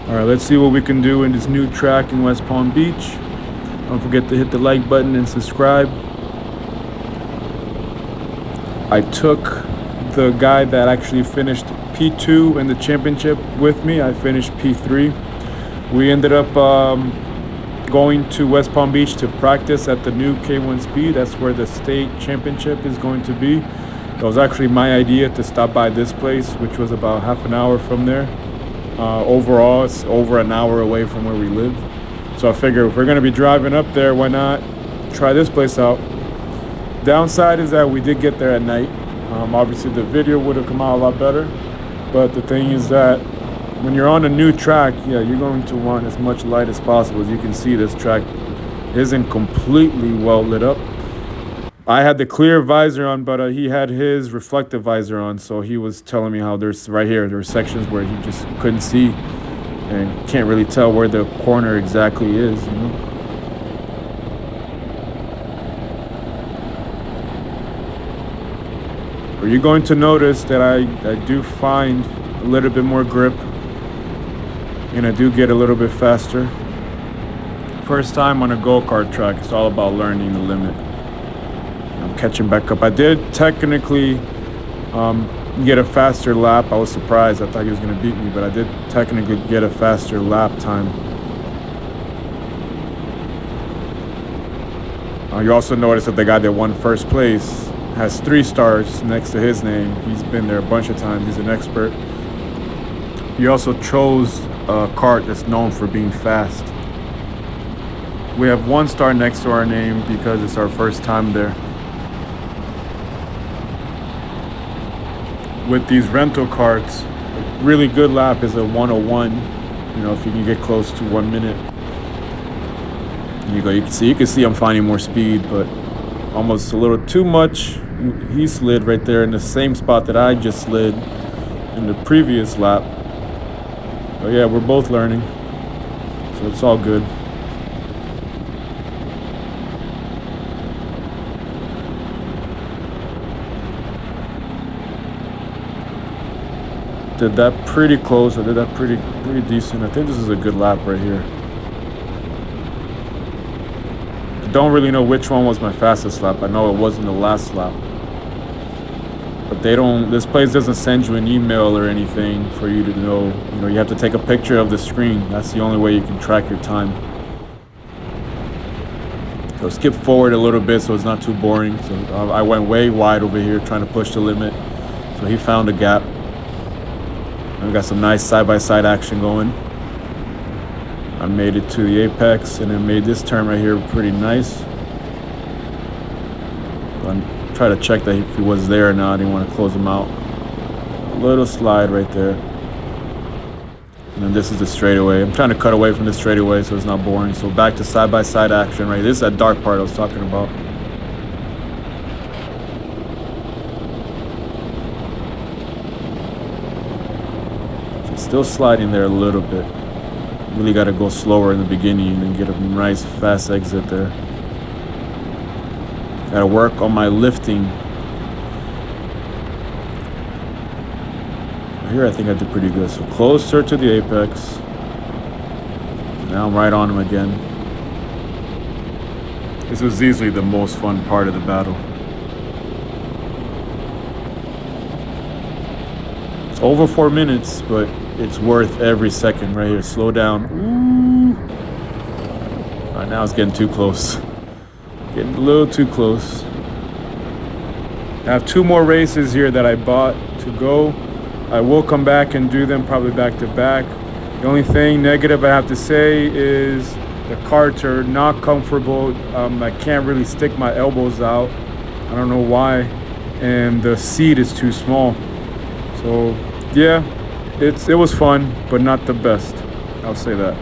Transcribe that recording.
All right, let's see what we can do in this new track in West Palm Beach. Don't forget to hit the like button and subscribe. I took the guy that actually finished P2 in the championship with me. I finished P3. We ended up going to West Palm Beach to practice at the new K1 Speed. That's where the state championship is going to be. It was actually my idea to stop by this place, which was about half an hour from there. Overall, it's over an hour away from where we live. So I figured if we're going to be driving up there, why not try this place out? Downside is that we did get there at night. Obviously, the video would have come out a lot better. But the thing is that when you're on a new track, yeah, you're going to want as much light as possible. As you can see, this track isn't completely well lit up. I had the clear visor on, but he had his reflective visor on, so he was telling me how there's sections where he just couldn't see and can't really tell where the corner exactly is, you know. But you're going to notice that I do find a little bit more grip, and I do get a little bit faster. First time on a go-kart track, it's all about learning the limit. I'm catching back up. I did technically get a faster lap. I was surprised. I thought he was going to beat me, but I did technically get a faster lap time. You also notice that the guy that won first place has 3 stars next to his name. He's been there a bunch of times. He's an expert. He also chose a kart that's known for being fast. We have 1 star next to our name because it's our first time there. With these rental karts, a really good lap is a 101. You know, if you can get close to 1 minute. You can see I'm finding more speed, but almost a little too much. He slid right there in the same spot that I just slid in the previous lap. But yeah, we're both learning, so it's all good. Did that pretty close. I did that pretty decent. I think this is a good lap right here. I don't really know which one was my fastest lap. I know it wasn't the last lap. But this place doesn't send you an email or anything for you to know. You know, you have to take a picture of the screen. That's the only way you can track your time. So skip forward a little bit so it's not too boring. So I went way wide over here trying to push the limit. So he found a gap. We got some nice side-by-side action going. I made it to the apex and then made this turn right here pretty nice. I tried to check that if he was there or not. I didn't want to close him out. A little slide right there. And then this is the straightaway. I'm trying to cut away from the straightaway so it's not boring. So back to side-by-side action, right? This is that dark part I was talking about. Still sliding there a little bit. Really got to go slower in the beginning and get a nice fast exit there. Got to work on my lifting. Here I think I did pretty good. So closer to the apex. Now I'm right on him again. This was easily the most fun part of the battle. It's over 4 minutes, but it's worth every second right here. Slow down. Ooh. All right, now it's getting too close. Getting a little too close. I have 2 more races here that I bought to go. I will come back and do them probably back to back. The only thing negative I have to say is the karts are not comfortable. I can't really stick my elbows out. I don't know why. And the seat is too small. So yeah. It was fun, but not the best. I'll say that.